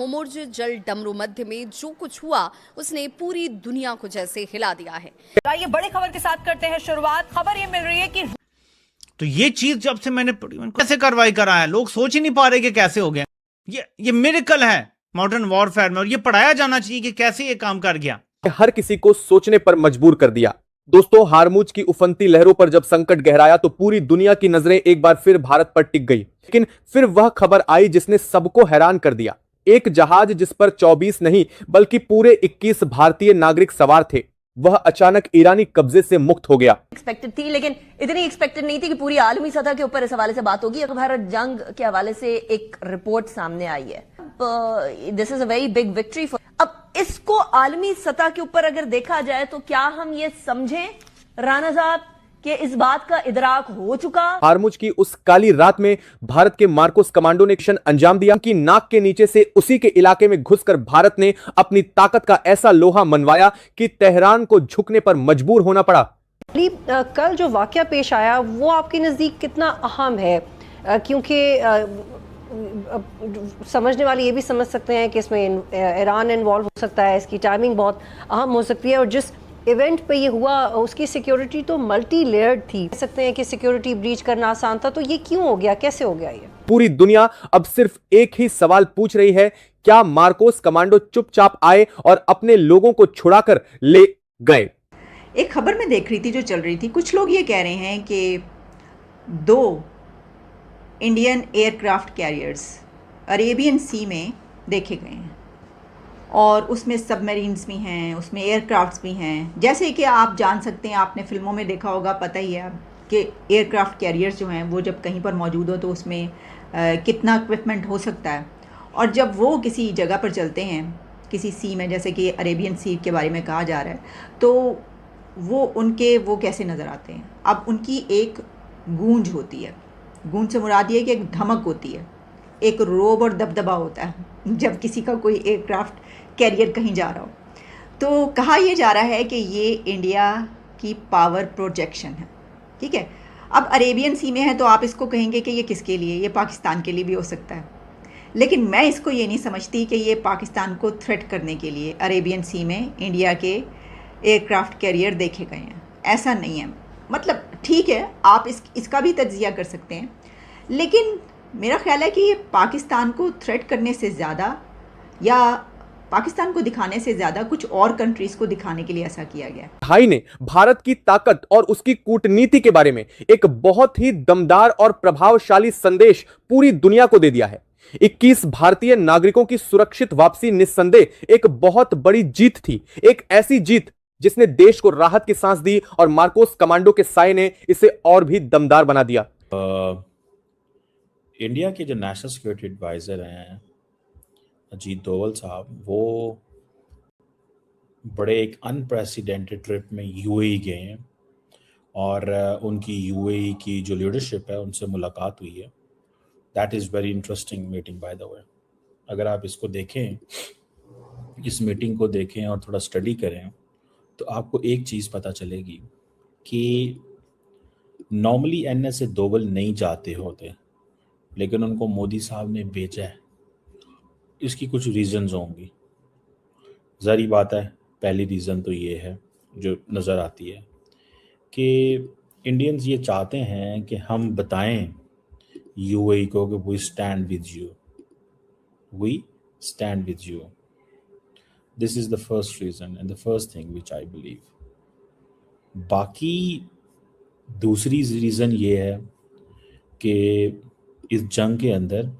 होमोर्ज जल डमरू मध्य में जो कुछ हुआ उसने पूरी दुनिया को जैसे हिला दिया है। ये बड़ी खबर के साथ करते हैं शुरुआत। खबर ये मिल रही है कि तो ये चीज जब से मैंने पढ़ी, कैसे कार्रवाई करा है, लोग सोच ही नहीं पा रहे कि कैसे हो गया। ये मिरेकल है मॉडर्न वॉरफेयर में, और ये पढ़ाया जाना चाहिए कि कैसे ये काम कर गया। हर किसी को सोचने पर मजबूर कर दिया। दोस्तों, हारमुज की उफनती लहरों पर जब संकट गहराया तो पूरी दुनिया की नजरें एक बार फिर भारत पर टिक गई। लेकिन फिर वह खबर आई जिसने सबको हैरान कर दिया। एक जहाज जिस पर 24 नहीं बल्कि पूरे 21 भारतीय नागरिक सवार थे, वह अचानक ईरानी कब्जे से मुक्त हो गया। एक्सपेक्टेड थी, लेकिन इतनी एक्सपेक्टेड नहीं थी कि पूरी आलमी सतह के ऊपर इस हवाले से बात होगी। भारत जंग के हवाले से एक रिपोर्ट सामने आई है। This is a very big victory for. अब इसको आलमी सतह के ऊपर अगर देखा जाए तो क्या हम ये समझें राना साहब कि इस बात का इदराक हो चुका? हारमुज की उस काली रात में भारत के मार्कोस कमांडो ने मिशन अंजाम दिया कि नाक के नीचे से उसी के इलाके में घुसकर भारत ने अपनी ताकत का ऐसा लोहा मनवाया कि तेहरान को झुकने पर मजबूर होना पड़ा। कल जो वाकया पेश आया वो आपके नजदीक कितना अहम है? क्योंकि समझने वाले ये भी समझ सकते हैं कि इसमें ईरान इन्वॉल्व हो सकता है, इसकी टाइमिंग बहुत अहम हो सकती है, और जिस इवेंट पे ये हुआ उसकी सिक्योरिटी तो मल्टी लेयर्ड थी। कह सकते हैं कि सिक्योरिटी ब्रीच करना आसान था, तो ये क्यों हो गया, कैसे हो गया ये? पूरी दुनिया अब सिर्फ एक ही सवाल पूछ रही है, क्या मार्कोस कमांडो चुपचाप आए और अपने लोगों को छुड़ाकर ले गए? एक खबर में देख रही थी जो चल रही थी, कुछ लोग ये कह रहे हैं कि 2 इंडियन एयरक्राफ्ट कैरियर्स अरेबियन सी में देखे गए हैं, और उसमें सबमरीन्स भी हैं, उसमें एयरक्राफ्ट्स भी हैं। जैसे कि आप जान सकते हैं, आपने फिल्मों में देखा होगा, पता ही है कि एयरक्राफ्ट कैरियर्स जो हैं वो जब कहीं पर मौजूद हो तो उसमें कितना इक्विपमेंट हो सकता है, और जब वो किसी जगह पर चलते हैं किसी सी में, जैसे कि अरेबियन सी के बारे में कहा जा रहा है, तो वो कैसे नज़र आते हैं। अब उनकी एक गूंज होती है, गूंज से मुराद ये है कि एक धमक होती है, एक रोब और दबदबा होता है जब किसी का कोई एयरक्राफ्ट कैरियर कहीं जा रहा हो। तो कहा यह जा रहा है कि ये इंडिया की पावर प्रोजेक्शन है, ठीक है। अब अरेबियन सी में है तो आप इसको कहेंगे कि ये किसके लिए, ये पाकिस्तान के लिए भी हो सकता है, लेकिन मैं इसको ये नहीं समझती कि ये पाकिस्तान को थ्रेट करने के लिए अरेबियन सी में इंडिया के एयरक्राफ्ट कैरियर देखे गए हैं। ऐसा नहीं है। मतलब ठीक है, आप इसका भी तज्जिया कर सकते हैं, लेकिन मेरा ख्याल है कि ये पाकिस्तान को थ्रेट करने से ज़्यादा या पाकिस्तान को दिखाने से ज़्यादा कुछ और कंट्रीज़ को दिखाने के लिए ऐसा किया गया है। भाई ने भारत की ताकत और उसकी कूटनीति के बारे में एक बहुत ही दमदार और प्रभावशाली संदेश पूरी दुनिया को दे दिया है। 21 भारतीय नागरिकों की सुरक्षित वापसी निस्संदेह एक बहुत बड़ी जीत थी, एक ऐसी जीत जिसने देश को राहत की सांस दी, और मार्कोस कमांडो के साय ने इसे और भी दमदार बना दिया। इंडिया के जो नेशनल सिक्योरिटी एडवाइज़र हैं अजीत डोवल साहब, वो बड़े एक अनप्रेसिडेंटेड ट्रिप में यूएई गए हैं, और उनकी यूएई की जो लीडरशिप है उनसे मुलाकात हुई है। That is very interesting meeting by the way. अगर आप इसको देखें, इस मीटिंग को देखें और थोड़ा स्टडी करें तो आपको एक चीज़ पता चलेगी कि नॉर्मली NSA डोवल नहीं जाते होते, लेकिन उनको मोदी साहब ने भेजा है। इसकी कुछ रीज़न्स होंगी, ज़ाहिर बात है। पहली रीज़न तो ये है जो नज़र आती है कि इंडियंस ये चाहते हैं कि हम बताएं यूएई को कि we stand with you, we stand with you. This is the first reason and the first thing which I believe. बाकी दूसरी रीज़न ये है कि इस जंग के अंदर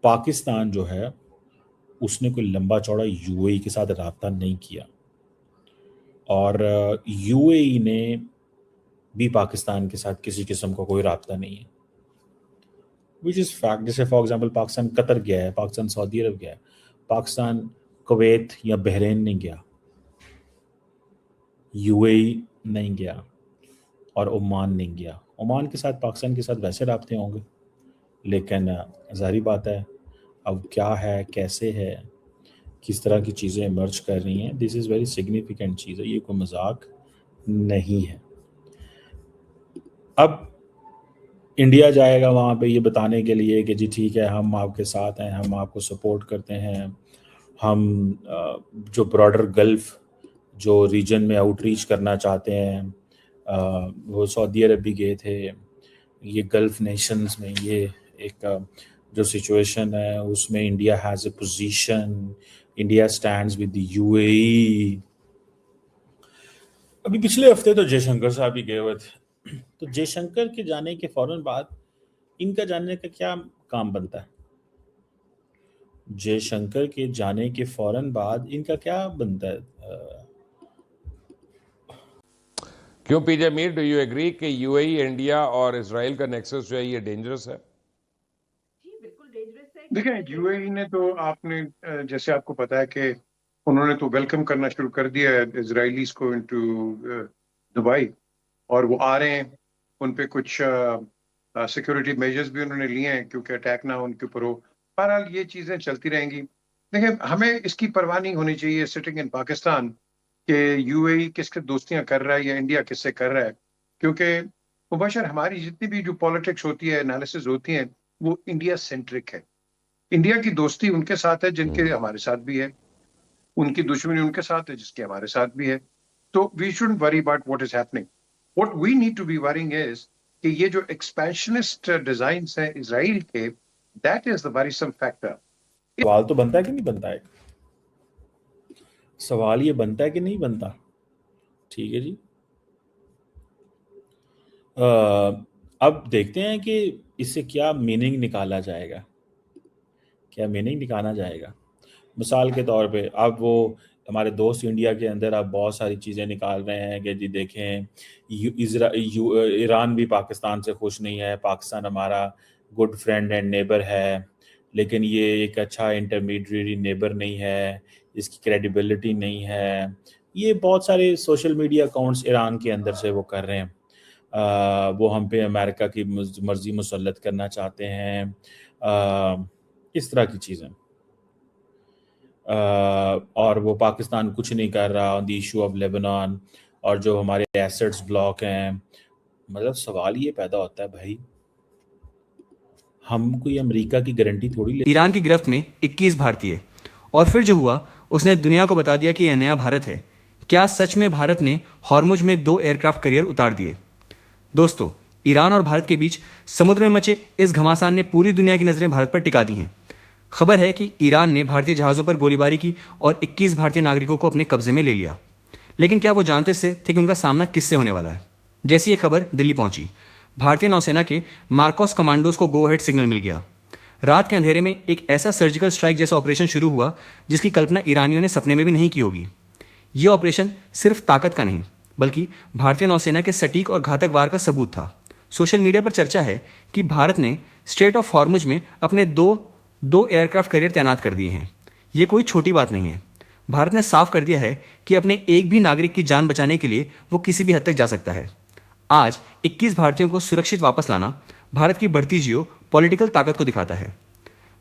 पाकिस्तान जो है उसने कोई लंबा चौड़ा यूएई के साथ राब्ता नहीं किया, और यूएई ने भी पाकिस्तान के साथ किसी किस्म का कोई राब्ता नहीं है, विच इज़ फैक्ट। जैसे फॉर एग्जांपल पाकिस्तान कतर गया है, पाकिस्तान सऊदी अरब गया है, पाकिस्तान कुवैत या बहरीन नहीं गया, यूएई नहीं गया, और ओमान नहीं गया। ओमान के साथ पाकिस्तान के साथ वैसे राब्ते होंगे, लेकिन ज़ाहिर बात है अब क्या है, कैसे है, किस तरह की चीज़ें इमर्ज कर रही हैं, दिस इज़ वेरी सिग्निफिकेंट चीज़ है, ये कोई मजाक नहीं है। अब इंडिया जाएगा वहाँ पे ये बताने के लिए कि जी ठीक है, हम आपके साथ हैं, हम आपको सपोर्ट करते हैं, हम जो ब्रॉडर गल्फ जो रीजन में आउटरीच करना चाहते हैं, वो सऊदी अरब भी गए थे। ये गल्फ नेशंस में ये एक जो सिचुएशन है उसमें India has a position, India stands with the UAE. अभी पिछले हफ्ते तो जयशंकर साहब भी गए हुए थे, तो जयशंकर के जाने के फौरन बाद इनका जानने का क्या काम बनता है? जयशंकर के जाने के फौरन बाद इनका क्या बनता है? क्यों पीजे मीर, डू यू एग्री कि यूएई, इंडिया और इजराइल का नेक्सस जो है ये डेंजरस है? देखिए, यूएई ने तो आपने जैसे आपको पता है कि उन्होंने तो वेलकम करना शुरू कर दिया है इजराइलीज को इनटू दुबई, और वो आ रहे हैं। उन पे कुछ सिक्योरिटी मेजर्स भी उन्होंने लिए हैं क्योंकि अटैक ना उनके ऊपर हो। बहरहाल ये चीज़ें चलती रहेंगी। देखिए, हमें इसकी परवाह नहीं होनी चाहिए सिटिंग इन पाकिस्तान कि यूएई किसके दोस्तियां कर रहा है या इंडिया किससे कर रहा है, क्योंकि मुबशर हमारी जितनी भी जो पॉलिटिक्स होती है, एनालिसिस होती है, वो इंडिया सेंट्रिक है। इंडिया की दोस्ती उनके साथ है जिनके हमारे साथ भी है, उनकी दुश्मनी उनके साथ है जिसके हमारे साथ भी है। तो we shouldn't worry about what is happening. What we need to be worrying is कि ये जो एक्सपेंशनिस्ट डिजाइन्स हैं इजराइल के, that is the worrisome factor. सवाल तो बनता है कि नहीं बनता है? सवाल ये बनता है कि नहीं बनता? ठीक है जी। अब देखते हैं कि इससे क्या मीनिंग निकाला जाएगा, क्या मीनिंग निकाला जाएगा। मिसाल के तौर पे अब वो हमारे दोस्त इंडिया के अंदर अब बहुत सारी चीज़ें निकाल रहे हैं कि जी देखें, ईरान भी पाकिस्तान से खुश नहीं है, पाकिस्तान हमारा गुड फ्रेंड एंड नेबर है, लेकिन ये एक अच्छा इंटरमीडिएट नेबर नहीं है, इसकी क्रेडिबिलिटी नहीं है। ये बहुत सारे सोशल मीडिया अकाउंट्स ईरान के अंदर से वो कर रहे हैं। वो हम पे अमेरिका की मर्जी मुसल्लत करना चाहते हैं, इस तरह की चीज़ें। और वो पाकिस्तान कुछ नहीं कर रहा on the issue of Lebanon, और जो हमारे एसेट्स ब्लॉक हैं। मतलब सवाल ये पैदा होता है, भाई हम कोई अमेरिका की गारंटी थोड़ी ले। ईरान की गिरफ्त में 21 भारतीय, और फिर जो हुआ उसने दुनिया को बता दिया कि यह नया भारत है। क्या सच में भारत ने हॉर्मुज में 2 एयरक्राफ्ट कैरियर उतार दिए? दोस्तों, ईरान और भारत के बीच समुद्र में मचे इस घमासान ने पूरी दुनिया की नजरें भारत पर टिका दी हैं। खबर है कि ईरान ने भारतीय जहाज़ों पर गोलीबारी की और 21 भारतीय नागरिकों को अपने कब्जे में ले लिया। लेकिन क्या वो जानते थे कि उनका सामना किससे होने वाला है? जैसी ये खबर दिल्ली पहुंची, भारतीय नौसेना के मार्कोस कमांडोज को गो अहेड सिग्नल मिल गया। रात के अंधेरे में एक ऐसा सर्जिकल स्ट्राइक जैसा ऑपरेशन शुरू हुआ जिसकी कल्पना ईरानियों ने सपने में भी नहीं की होगी। ये ऑपरेशन सिर्फ ताकत का नहीं, बल्कि भारतीय नौसेना के सटीक और घातक वार का सबूत था। सोशल मीडिया पर चर्चा है कि भारत ने स्ट्रेट ऑफ हॉर्मुज में अपने दो एयरक्राफ्ट कैरियर तैनात कर दिए हैं। ये कोई छोटी बात नहीं है। भारत ने साफ कर दिया है कि अपने एक भी नागरिक की जान बचाने के लिए वो किसी भी हद तक जा सकता है। आज 21 भारतीयों को सुरक्षित वापस लाना भारत की बढ़ती जियो पॉलिटिकल ताकत को दिखाता है।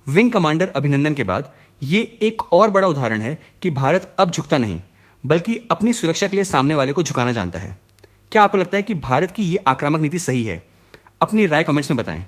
विंग कमांडर अभिनंदन के बाद ये एक और बड़ा उदाहरण है कि भारत अब झुकता नहीं, बल्कि अपनी सुरक्षा के लिए सामने वाले को झुकाना जानता है। क्या आपको लगता है कि भारत की ये आक्रामक नीति सही है? अपनी राय कमेंट्स में बताएं।